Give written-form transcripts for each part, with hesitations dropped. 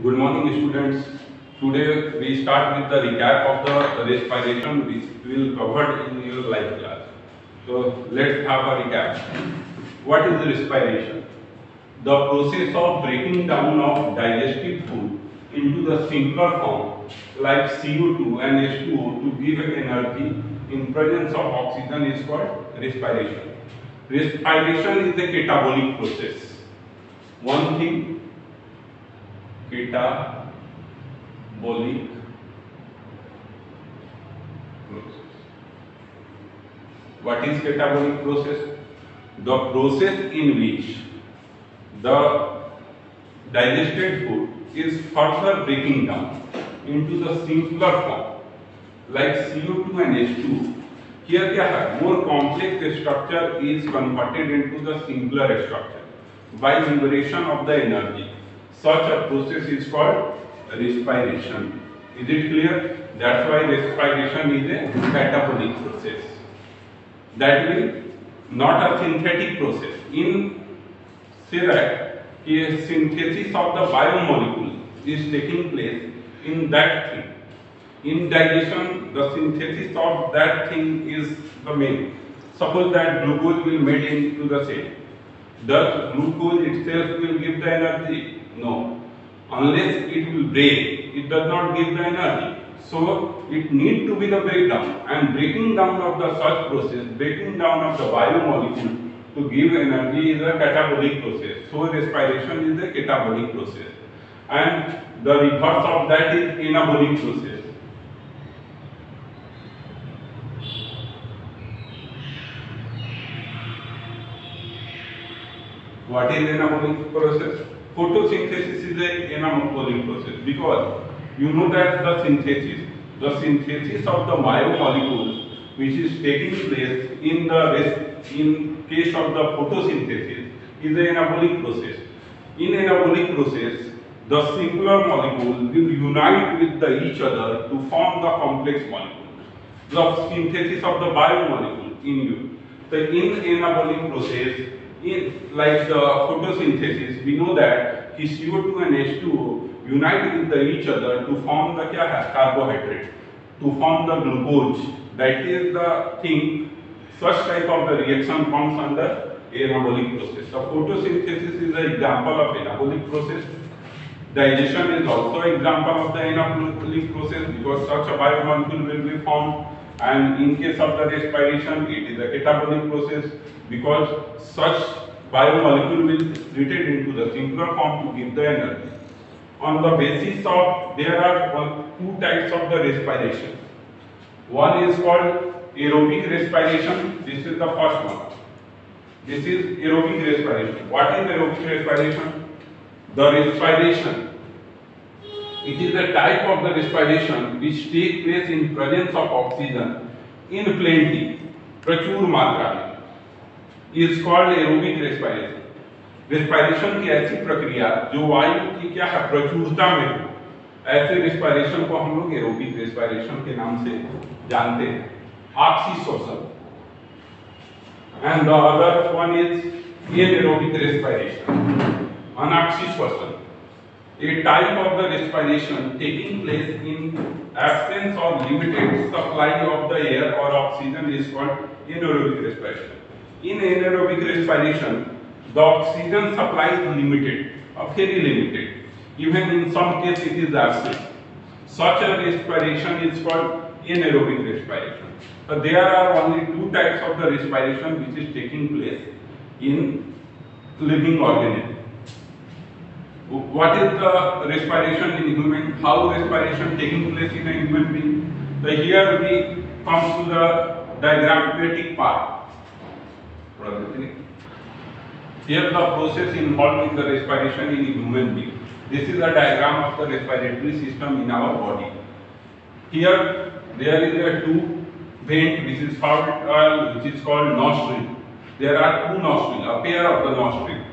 Good morning, students. Today we start with the recap of the respiration which we will cover in your life class. So let's have a recap. What is respiration? The process of breaking down of digestive food into the simpler form like CO2 and H2O to give energy in presence of oxygen is called respiration. Respiration is a catabolic process. One thing, catabolic process. What is catabolic process? The process in which the digested food is further breaking down into the simpler form like CO2 and H2. Here क्या है? More complex structure is converted into the simpler structure by liberation of the energy. Such a process is called respiration. Is it clear? That's why respiration is a catabolic process. That will not a synthetic process. In say that a synthesis of the biomolecule is taking place in that thing. In digestion, the synthesis of that thing is the main. Suppose that glucose will made into the cell. Does glucose itself will give the energy? No. Unless it will break, it does not give the energy. So it need to be the breakdown, and breaking down of the such process, breaking down of the biomolecule to give energy is a catabolic process. So respiration is a catabolic process, and the reverse of that is anabolic process. What is anabolic process? Photosynthesis is a anabolic process because you know that the synthesis of the biomolecules which is taking place in case of the photosynthesis is an anabolic process. In anabolic process, the simpler molecule will unite with each other to form the complex molecule. The synthesis of the biomolecule in you. So in anabolic process, in like the photosynthesis, we know that CO2 and H2O unite with each other to form the carbohydrate, to form the glucose. That is the thing. Such type of the reaction comes under anabolic process. The photosynthesis is an example of anabolic process. Digestion is also an example of the anabolic process because such a biomolecule will be formed. And in case of the respiration, it is a catabolic process because such biomolecule will treated into the simpler form to give the energy. On the basis of, there are two types of the respiration. One is called aerobic respiration. This is the first one. This is aerobic respiration. What is aerobic respiration? The respiration. It is a type of the respiration which takes place in presence of oxygen in plenty, प्रचुर मात्रा में, is called aerobic respiration. respiration की ऐसी प्रक्रिया जो वायु की क्या है प्रचुरता में हो, ऐसे respiration को हम लोग aerobic respiration के नाम से जानते हैं. ऑक्सीश्वसन. And the other one is anaerobic respiration, anaxyshwasan. A type of the respiration taking place in absence or limited supply of the air or oxygen is called anaerobic respiration. In anaerobic respiration, the oxygen supply is limited, very limited. Even in some cases it is absent. Such a respiration is called anaerobic respiration. So there are only two types of the respiration which is taking place in living organism. What is the respiration in human? How respiration taking place in a human being? So here we come to the diagrammatic part. Here the process involved in the respiration in a human being. This is a diagram of the respiratory system in our body. Here there is a two vent which is called nostril. There are two nostrils, a pair of the nostril.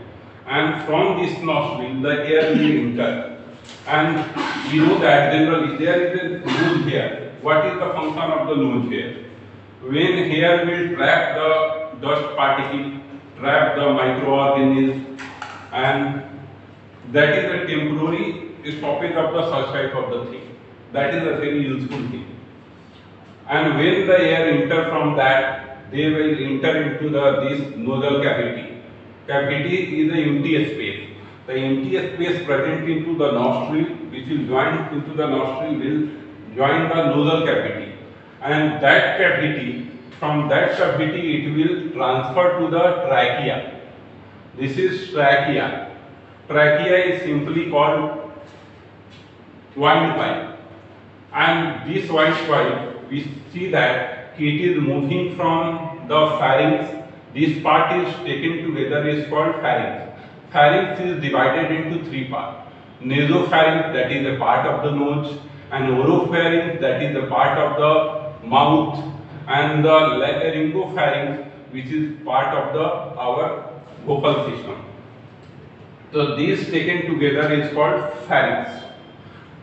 And from this nostril the air will enter, and we know that generally there is a nose here. What is the function of the nose here? When hair will trap the dust particle, trap the microorganisms, and that is a temporary stoppage of the such type of the thing. That is a very useful thing. And when the air enter from that, they will enter into this nasal cavity. Cavity is a empty space. The empty space present into the nostril, which will join into the nostril, will join the nasal cavity. And that cavity, from that cavity, it will transfer to the trachea. This is trachea. Trachea is simply called windpipe. And this windpipe, we see that it is moving from the pharynx. This part is taken together is called pharynx. Pharynx is divided into three parts. Nasopharynx, that is a part of the nose, and oropharynx, that is a part of the mouth, and the laryngopharynx, which is part of our vocal system. So these taken together is called pharynx.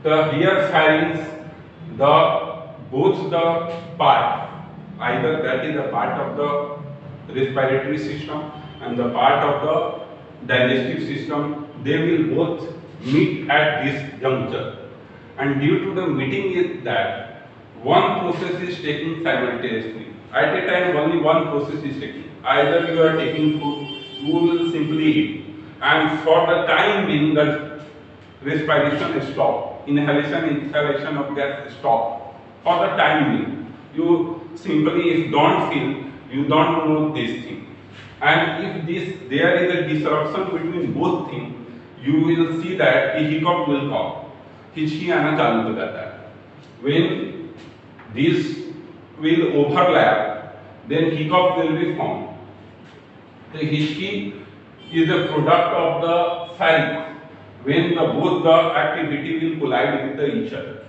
The here pharynx, both the part, either that is a part of the respiratory system and the part of the digestive system, they will both meet at this juncture. And due to the meeting is that one process is taking simultaneously. At a time only one process is taking. Either you are taking food, you will simply eat. And for the time being, the respiration stop. Inhalation, exhalation of gas stop. For the time being, you simply don't feel, you don't know this thing. And if there is a disruption between both things, you will see that a hiccup will come. हिचकी आना चालू हो जाता है. When these will overlap, then hiccup will be formed. The hichki is a product of the pharynx when both the activity will collide with each other.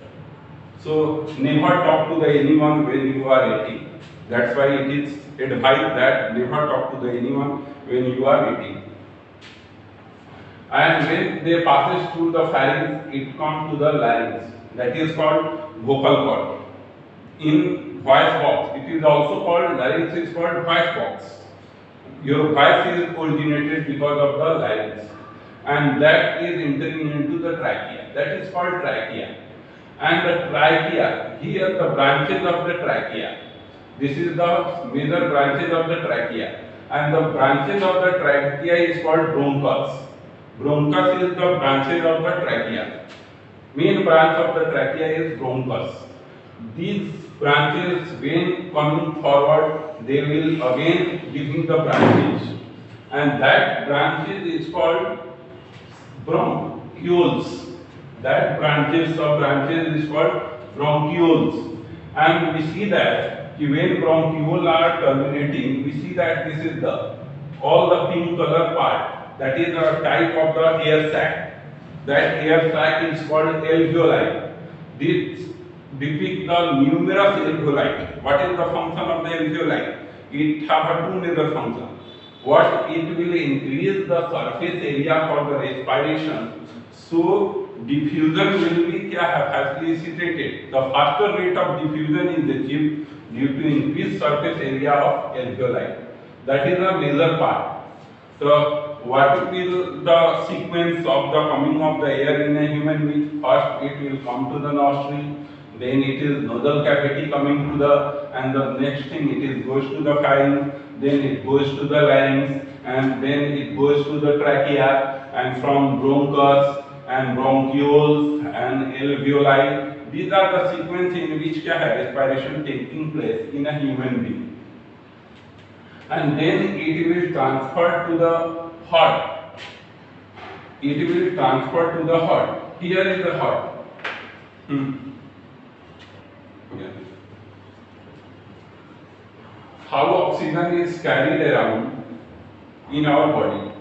So never talk to anyone when you are eating. That's why it is advised that never talk to anyone when you are eating. And when they passes through the pharynx, it comes to the larynx. That is called vocal cord. In voice box, it is also called, larynx is called voice box. Your voice is originated because of the larynx. And that is entering into the trachea. That is called trachea. And the trachea, here the branches of the trachea. This is the major branches of the trachea. And the branches of the trachea is called bronchus. Bronchus is the branches of the trachea. Main branch of the trachea is bronchus. These branches, when coming forward, they will again giving the branches. And that branches is called bronchioles. That branches is called bronchioles. And we see that when bronchioles are terminating, we see that this is all the pink color part. That is a type of the air sac. That air sac is called alveoli. This depicts the numerous alveoli. What is the function of the alveoli? It have two major functions. What it will increase the surface area for the respiration. So diffusion will be facilitated. The faster rate of diffusion is achieved due to increased surface area of alveoli. That is a major part. So what will the sequence of the coming of the air in a human being? First it will come to the nostril, then it is nasal cavity coming to and the next thing it is goes to the pharynx, then it goes to the larynx, and then it goes to the trachea, and from bronchus and bronchioles and alveoli. These are the sequence in which respiration taking place in a human being. And then it will transfer to the heart. It will transfer to the heart. Here is the heart. Yeah. How oxygen is carried around in our body.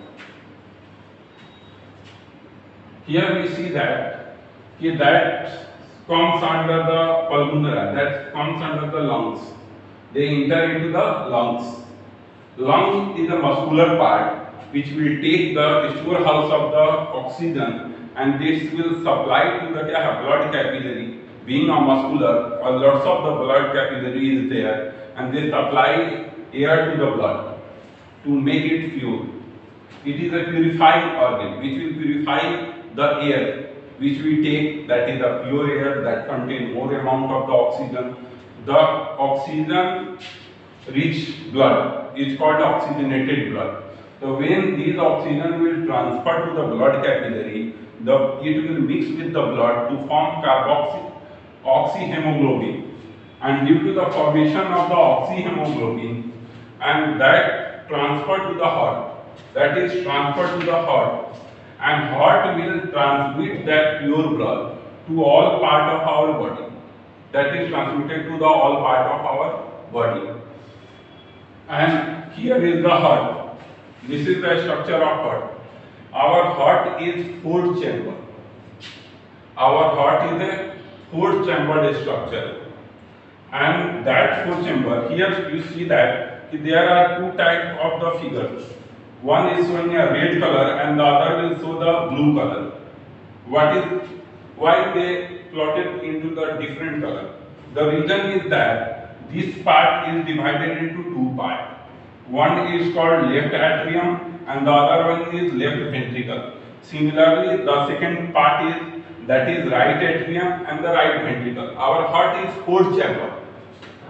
Here we see that comes under the pulmonary, that comes under the lungs. They enter into the lungs. Lung is a muscular part which will take the storehouse of the oxygen, and this will supply to the blood capillary. Being a muscular, lots of the blood capillary is there, and they supply air to the blood to make it pure. It is a purifying organ which will purify the air which we take, that is the pure air that contain more amount of the oxygen. The oxygen rich blood is called oxygenated blood. So when these oxygen will transfer to the blood capillary, it will mix with the blood to form oxyhemoglobin. And due to the formation of the oxyhemoglobin, and that transfer to the heart, that is transferred to the heart, and heart will transmit that pure blood to all part of our body. That is transmitted to the all part of our body. And here is the heart. This is the structure of heart. Our heart is fourth chamber. Our heart is a fourth chambered structure. And that fourth chamber, here you see that there are two types of the figures. One is showing a red color and the other will show the blue color. Why they plotted into the different color? The reason is that this part is divided into two parts. One is called left atrium and the other one is left ventricle. Similarly, the second part is right atrium and the right ventricle. Our heart is fourth chamber.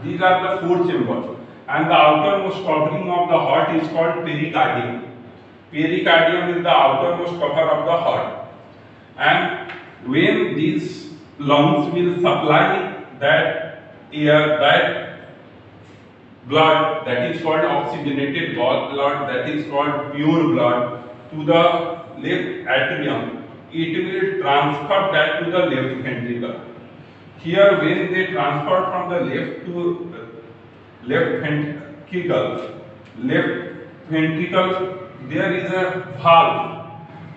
These are the four chambers. And the outermost covering of the heart is called pericardium. Pericardium is the outermost cover of the heart. And when these lungs will supply that air, that blood, that is called oxygenated blood, that is called pure blood, to the left atrium, it will transfer that to the left ventricle. Here, when they transfer from the left to left ventricle, there is a valve,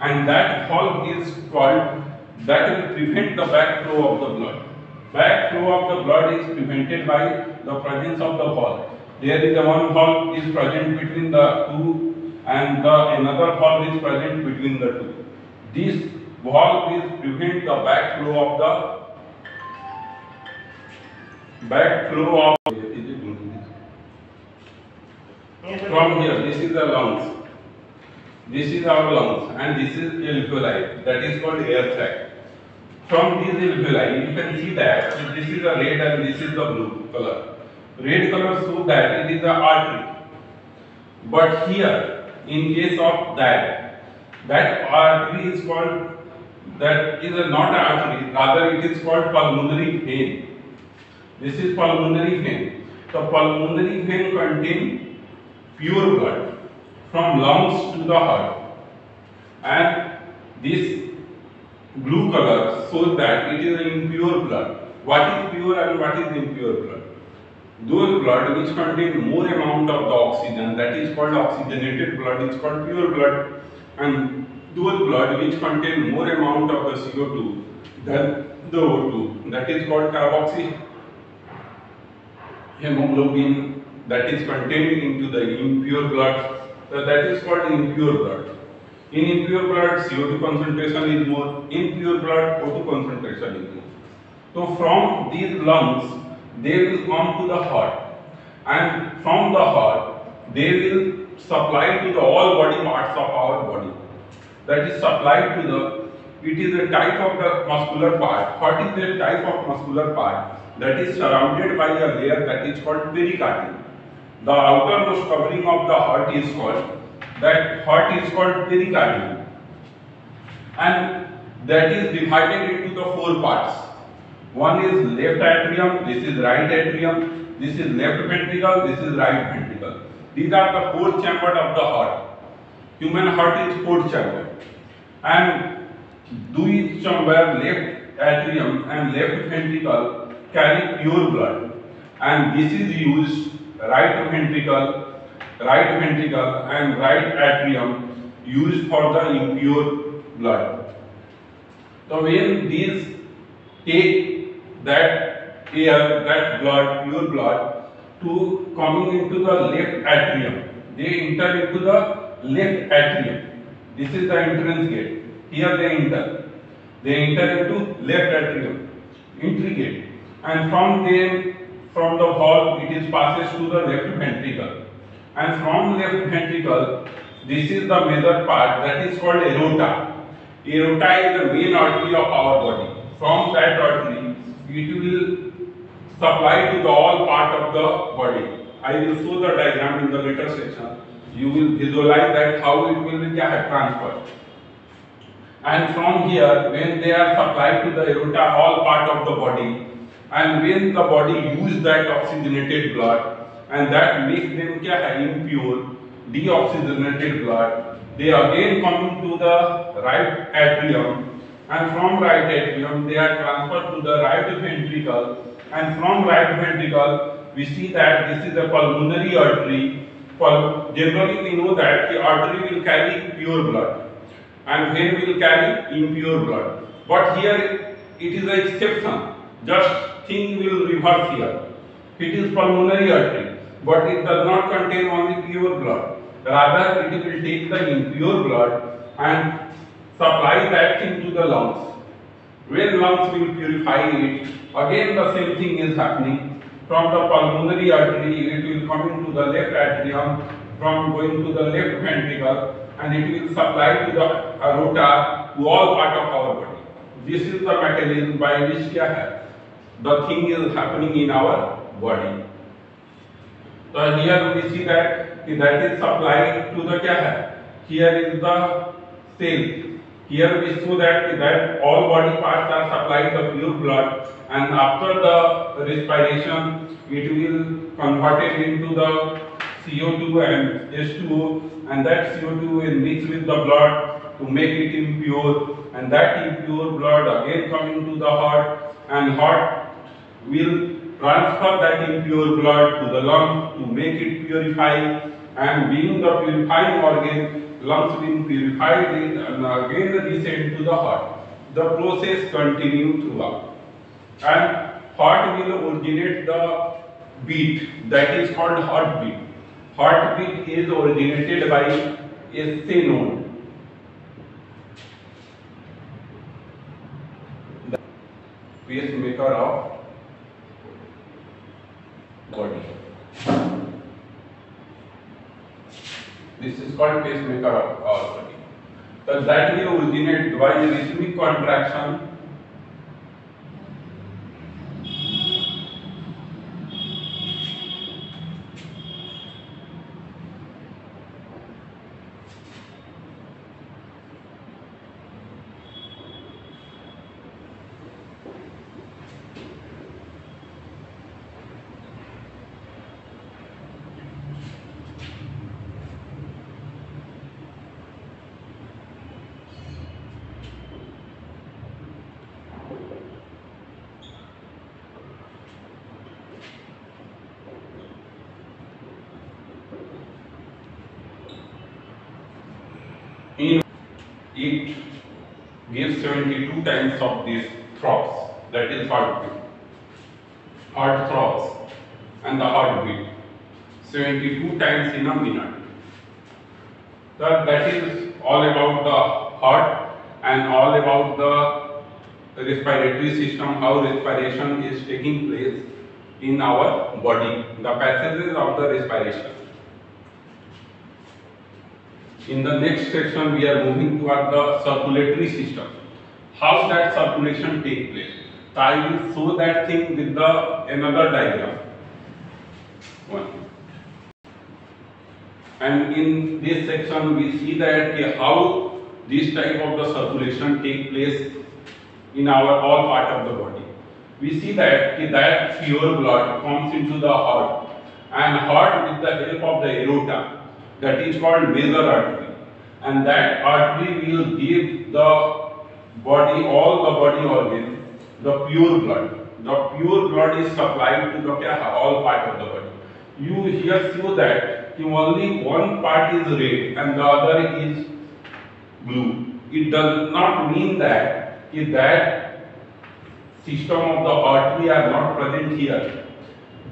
and that valve is called, that will prevent the backflow of the blood. Backflow of the blood is prevented by the presence of the valve. There is a one valve is present between the two, and another valve is present between the two. This valve is prevent the backflow of from here. This is the lungs. This is our lungs, and this is alveoli, that is called air sac. From these alveoli, you can see that this is the red and this is the blue color. Red color shows that it is the artery. But here, in case of that artery is called, that is not artery, rather it is called pulmonary vein. This is pulmonary vein. The pulmonary vein contains pure blood from lungs to the heart. And this blue color shows that it is impure blood. What is pure and what is impure blood? Those blood which contain more amount of the oxygen, that is called oxygenated blood, is called pure blood. And those blood which contain more amount of the CO2 than the O2, that is called carboxyhemoglobin, that is contained into the impure blood, so that is called impure blood. In impure blood, CO2 concentration is more, in pure blood, O2 concentration is more. So from these lungs, they will come to the heart, and from the heart, they will supply to the all body parts of our body. That is supplied to the, it is a type of the muscular part. Heart is a type of muscular part that is surrounded by a layer that is called pericardium. The outermost covering of the heart is called, that heart is called pericardium, and that is divided into the four parts. One is left atrium, this is right atrium, this is left ventricle, this is right ventricle. These are the four chambers of the heart. Human heart is four chamber, and each chamber, left atrium and left ventricle, carry pure blood, and this is used right ventricle and right atrium used for the impure blood. So when these take that air, that blood, pure blood, to coming into the left atrium, they enter into the left atrium. This is the entrance gate. Here they enter. They enter into left atrium, entry gate, and from there, from the valve, it is passes to the left ventricle, and from left ventricle, this is the major part that is called aorta. Aorta is the main artery of our body. From that artery, it will supply to the all part of the body. I will show the diagram in the later section. You will visualize that how it will be transferred. And from here, when they are supplied to the aorta, all part of the body, and when the body use that oxygenated blood, and that makes them impure, deoxygenated blood, they again come to the right atrium, and from right atrium they are transferred to the right ventricle, and from right ventricle we see that this is a pulmonary artery. Generally we know that the artery will carry pure blood and vein will carry impure blood. But here it is an exception. Just thing will reverse here. It is pulmonary artery, but it does not contain only pure blood. Rather, it will take the impure blood and supply that thing to the lungs. When lungs will purify it, again the same thing is happening. From the pulmonary artery, it will come into the left atrium, from going to the left ventricle, and it will supply to the aorta, to all part of our body. This is the mechanism by which the thing is happening in our body. So here we see that is supplied to the here is the cell. Here we show that all body parts are supplied the pure blood, and after the respiration it will converted into the CO2 and H2O, and that CO2 will mix with the blood to make it impure, and that impure blood again come into the heart, and heart will transfer that impure blood to the lung to make it purify, and being the purifying organ, lungs will purify it and again descend to the heart. The process continues throughout, and heart will originate the beat, that is called heartbeat. Heartbeat is originated by SA node. The pacemaker of body. This is called pacemaker of our body. So that will originate by rhythmic contraction in it gives 72 times of these throbs, that is heartbeat. Heart throbs and the heartbeat 72 times in a minute. So that is all about the heart and all about the respiratory system, how respiration is taking place in our body, the passages of the respiration. In the next section, we are moving toward the circulatory system. How that circulation takes place. So I will show that thing with another diagram. And in this section, we see that how this type of the circulation take place in our all part of the body. We see that pure blood comes into the heart, and heart with the help of the aorta, that is called major artery, and that artery will give the body, all the body organs, the pure blood. The pure blood is supplied to the all part of the body. You here see that only one part is red and the other is blue. It does not mean that that system of the artery are not present here.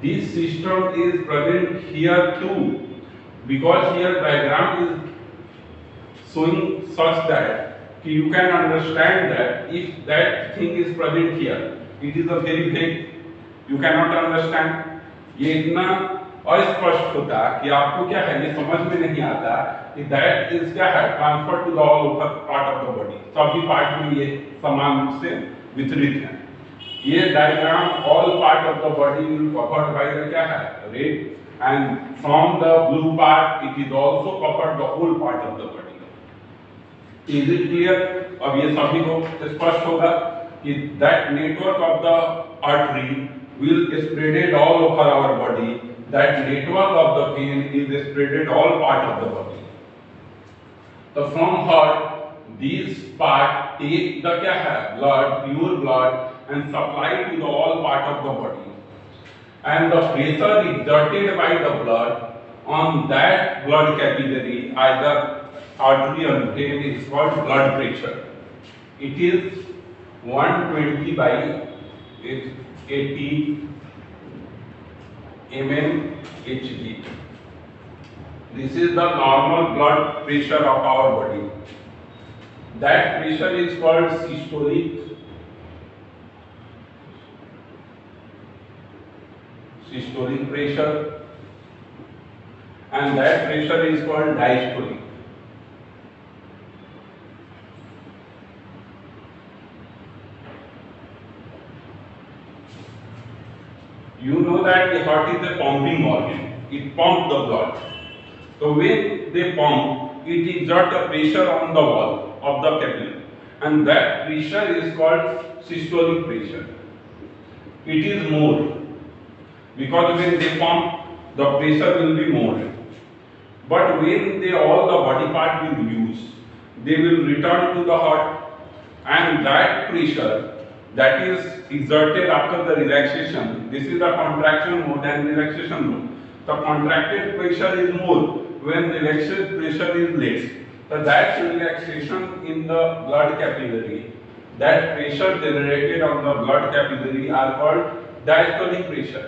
This system is present here too, because here diagram is showing such that you can understand that if that thing is present here, it is a very vague, you cannot understand. ये इतना अस्पष्ट होता कि आपको क्या है ये समझ में नहीं आता कि दैट इज क्या है transfer to the all over part of the body, सभी पार्ट में ये समान रूप से वितरित है। ये diagram all part of the body will covered by the क्या है red, and from the blue part it is also covered the whole part of the body. Is it clear? अब ये सभी को स्पष्ट होगा कि that network of the artery will spreaded all over our body, that network of the vein is spreaded all part of the body. So from heart these part take the क्या है blood, pure blood and supply to the all part of the body, and the pressure exerted by the blood on that blood capillary either artery or vein is called blood pressure. It is 120 by 80 mmHg. This is the normal blood pressure of our body. That pressure is called systolic pressure, and that pressure is called diastolic. You know that the heart is a pumping organ. It pumps the blood. So when they pump, it exerts a pressure on the wall of the capillary, and that pressure is called systolic pressure. It is more because when they pump, the pressure will be more. But when they all the body part will use, they will return to the heart, and that pressure that is exerted after the relaxation. This is the contraction mode and relaxation mode. The contracted pressure is more when relaxed pressure is less. So that relaxation in the blood capillary, that pressure generated on the blood capillary are called diastolic pressure.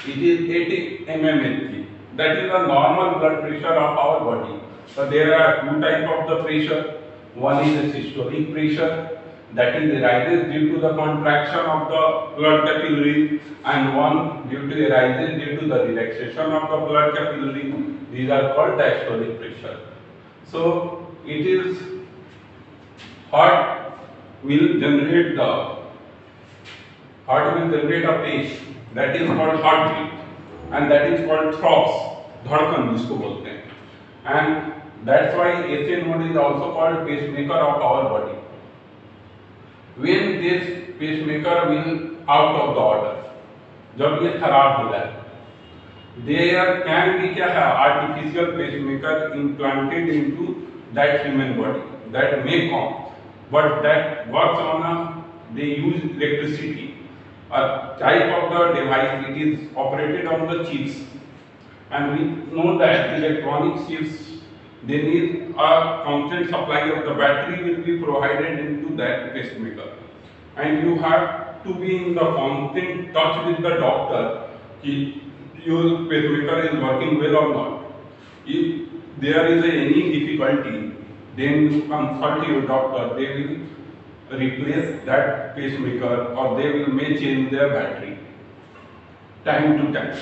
It is 80 mmHg. That is the normal blood pressure of our body. So there are two types of the pressure. One is the systolic pressure, that is arises due to the contraction of the blood capillary, and one due to arises due to the relaxation of the blood capillary. These are called diastolic pressure. So it is heart will generate a pace that is called heartbeat, and that is called throbs, धड़कन जिसको बोलते हैं, and that's why SA node is also called pacemaker of our body. When this pacemaker will out of the order, जब ये खराब हो जाए, there can be क्या है artificial pacemaker implanted into that human body that may come, but that works on they use electricity. A type of the device, it is operated on the chips, and we know that electronic chips they need a constant supply of the battery will be provided into that pacemaker, and you have to be in the constant touch with the doctor if your pacemaker is working well or not. If there is any difficulty, then you consult your doctor. They will replace that pacemaker, or they will may change their battery time to time,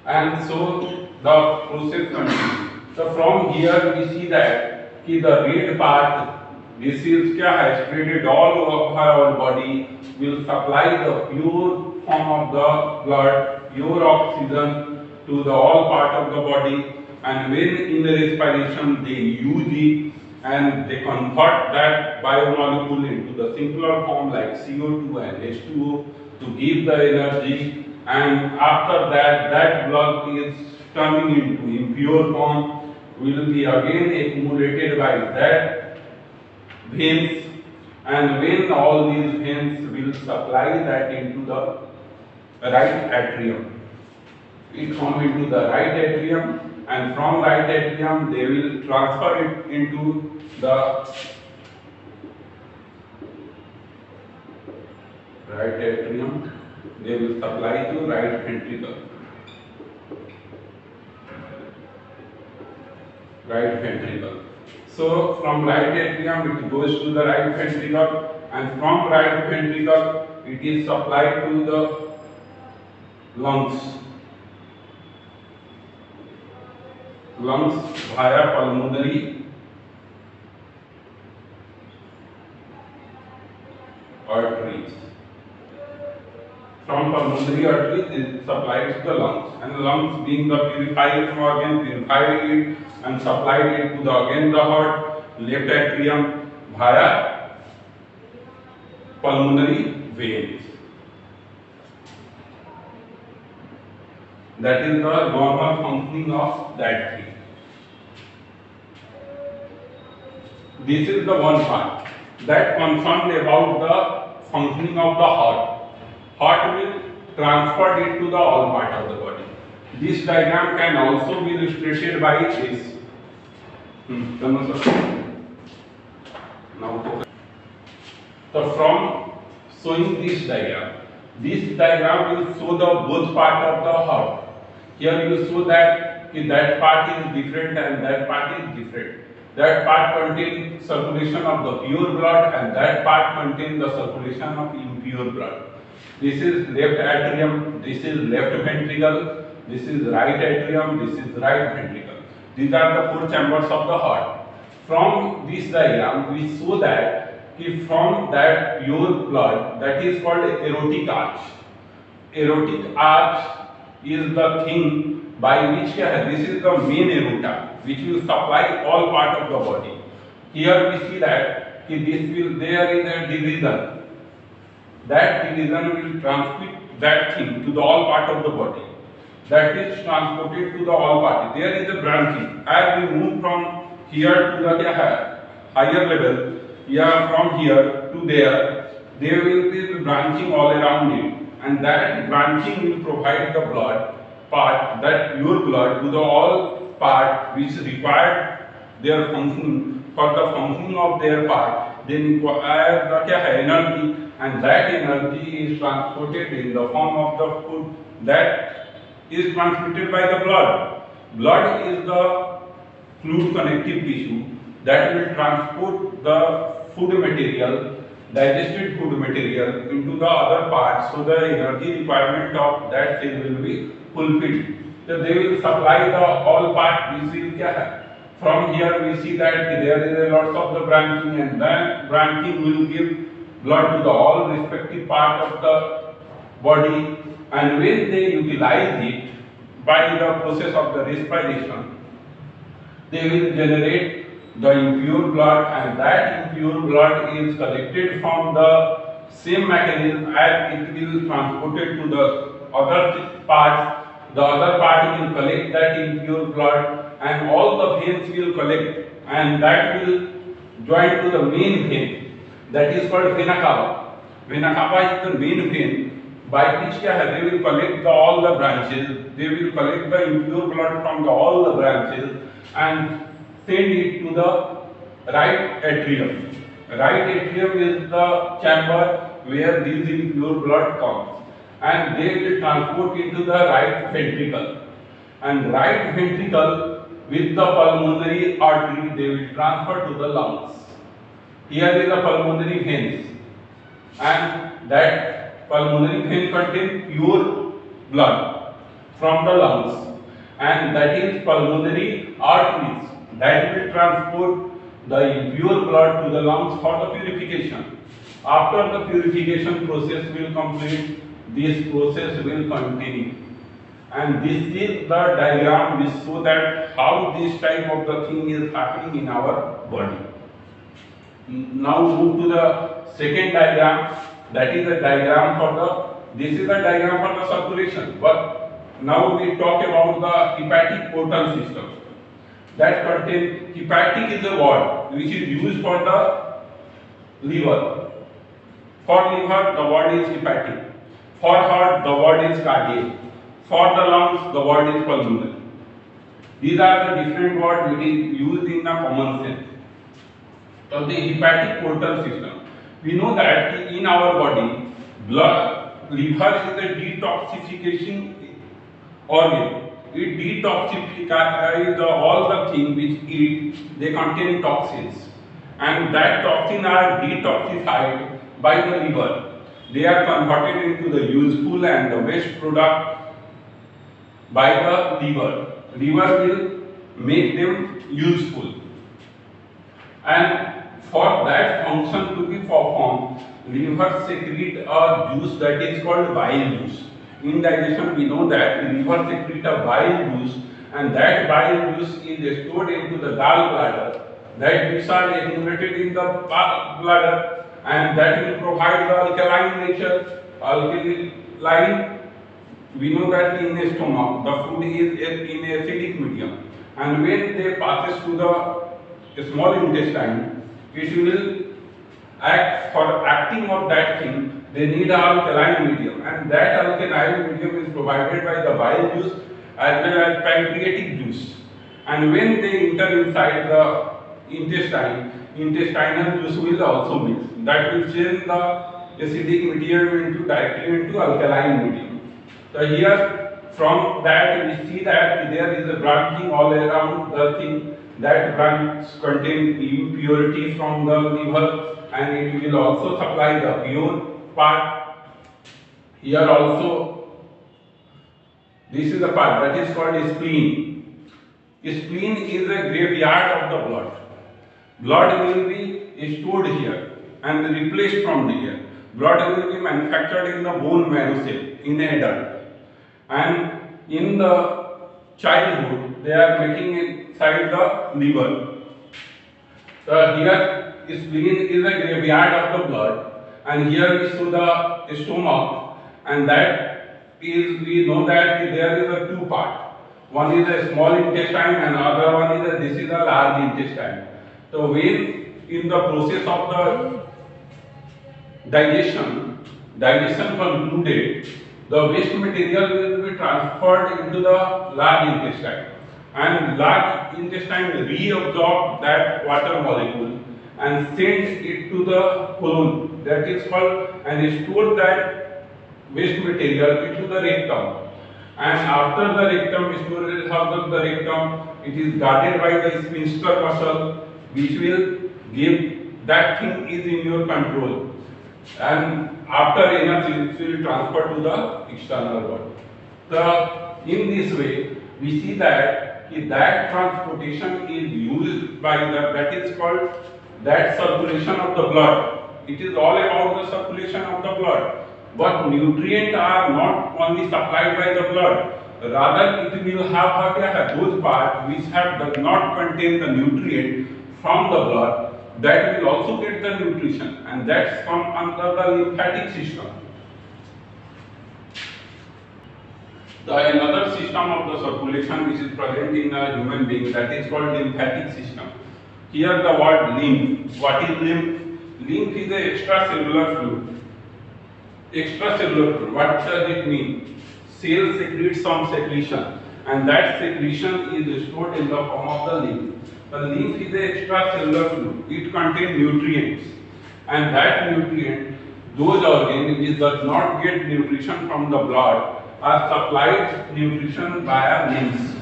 and so the process continues. So from here we see that the red part, this is क्या है spreaded all over our body, will supply the pure form of the blood, pure oxygen to the all part of the body, and when in the respiration they use it and they convert that biomolecule into the simpler form like CO2 and H2O to give the energy, and after that that blood is turning into impure form, will be again accumulated by that veins, and when all these veins will supply that into the right atrium, it comes into the right atrium, and from right atrium they will transfer it into the right atrium, they will supply to right ventricle. Right ventricle. So from right atrium it goes to the right ventricle, and from right ventricle it is supplied to the lungs, lungs via pulmonary arteries. From pulmonary arteries is supplied to the lungs, and the lungs being the purified organ, purified it and supplied it to the again the heart, left atrium via pulmonary veins. That is the normal functioning of that thing. This is the one part that concerned about the functioning of the heart. Heart will transfer it to the all part of the body. This diagram can also be illustrated by this. Now, so from showing this diagram will show the both part of the heart. Here you show that that part is different and that part is different. That part contains circulation of the pure blood and that part contains the circulation of impure blood. This is left atrium, this is left ventricle, this is right atrium, this is right ventricle. These are the four chambers of the heart. From this diagram, we show that from that pure blood, that is called aortic arch. Aortic arch is the thing by which this is the main aorta, which will supply all part of the body. Here we see that there is a division. That division will transmit that thing to the all part of the body. That is transported to the all party. There is a branching. As we move from here to the higher level, from here to there will be branching all around it, and that branching will provide the blood part, that pure blood, to the all part which required their functioning. For the functioning of their part, they require the energy, and that energy is transported in the form of the food that is transmitted by the blood. Blood is the fluid connective tissue that will transport the food material, digested food material, into the other parts, so the energy requirement of that cell will be fulfilled. So they will supply the all part. We see from here we see that there is a lot of the branching, and that branching will give blood to the all respective part of the body, and when they utilize it by the process of the respiration, they will generate the impure blood, and that impure blood is collected from the same mechanism as it will transported to the other parts. The other part will collect that impure blood, and all the veins will collect, and that will join to the main vein. That is called vena cava. Vena cava is the main vein by which they will collect all the branches. They will collect the impure blood from all the branches and send it to the right atrium. Right atrium is the chamber where this impure blood comes, and they will transport into the right ventricle. And right ventricle with the pulmonary artery, they will transfer to the lungs. Here is the pulmonary veins, and that pulmonary vein contains pure blood from the lungs, and that is pulmonary arteries that will transport the impure blood to the lungs for the purification. After the purification process will complete, this process will continue. And this is the diagram which shows that how this type of the thing is happening in our body. Now move to the second diagram. That is the diagram for the, this is the diagram for the circulation. But now we talk about the hepatic portal system. That contains, hepatic is a word which is used for the liver. For liver, the word is hepatic. For heart, the word is cardiac. For the lungs, the word is pulmonary. These are the different words which is used in the common sense. So the hepatic portal system. We know that in our body, liver is a detoxification organ. It detoxifies all the things which eat, they contain toxins. And that toxins are detoxified by the liver. They are converted into the useful and the waste product by the liver. Liver will make them useful. And for that function to be performed, liver secrete a juice that is called bile juice. In digestion, we know that the liver secrete a bile juice, and that bile juice is stored into the gallbladder. That juice are accumulated in the bladder, and that will provide the alkaline nature. Alkaline, we know that in the stomach, the food is in acidic medium, and when they passes to the small intestine, it will act for acting of that thing. They need an alkaline medium, and that alkaline medium is provided by the bile juice as well as pancreatic juice. And when they enter inside the intestine, intestinal juice will also mix. That will change the acidic medium directly into alkaline medium. So here from that we see that there is a branching all around the thing. That branch contains impurity from the liver, and it will also supply the pure part. Here also, this is the part that is called spleen. Spleen is a graveyard of the blood. Blood will be stored here and replaced from here. Blood will be manufactured in the bone marrow cell in the adult, and in the childhood they are making inside the liver. So here spleen is a graveyard of the blood, and here we show the stomach, and that is, we know that there is a two part. One is a small intestine and other one is this is a large intestine. So when in the process of the digestion concluded, the waste material will be transferred into the large intestine, and large intestine reabsorb that water molecule and send it to the colon, that is called, and store that waste material into the rectum. And after the rectum, storage of the rectum, it is guarded by the sphincter muscle, which will give that thing is in your control. And after energy, it will transfer to the external world. So in this way, we see that that transportation is used by that is called that circulation of the blood. It is all about the circulation of the blood. But nutrients are not only supplied by the blood, rather it will have those parts which does not contain the nutrient from the blood, that will also get the nutrition, and that's from under the lymphatic system. Another system of the circulation which is present in a human being, that is called lymphatic system. Here the word lymph. What is lymph? Lymph is a extracellular fluid. Extracellular fluid, what does it mean? Cells secrete some secretion, and that secretion is stored in the form of the lymph. The lymph is an extracellular fluid. It contains nutrients, and that nutrient, those organs which does not get nutrition from the blood are supplied nutrition via lymphs.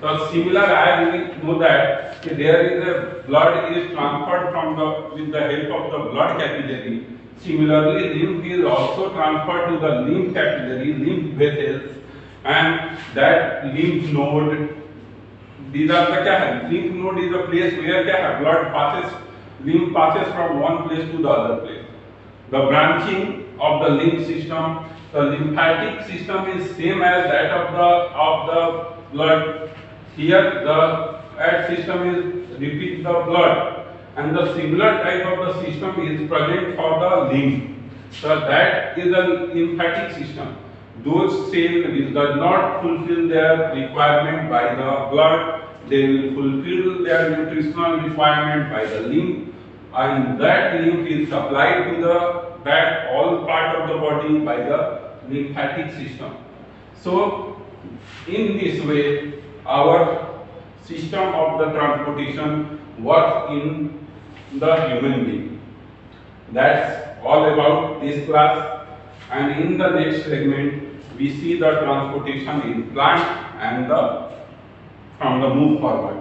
So similar, I will know that there is a blood is transferred from with the help of the blood capillary. Similarly, lymph is also transferred to the lymph capillary, lymph vessels, and that lymph node. These are the lymph node is a place where blood passes, lymph passes from one place to the other place. The branching of the lymph system, the lymphatic system is same as that of the blood. Here the system is repeat the blood, and the similar type of the system is present for the lymph. So that is a lymphatic system. Those cells which does not fulfill their requirement by the blood, they will fulfill their nutritional requirement by the lymph, and that lymph is supplied to the all part of the body by the lymphatic system. So in this way, our system of the transportation works in the human being. That's all about this class, and in the next segment we see the transportation in plant and from the move forward.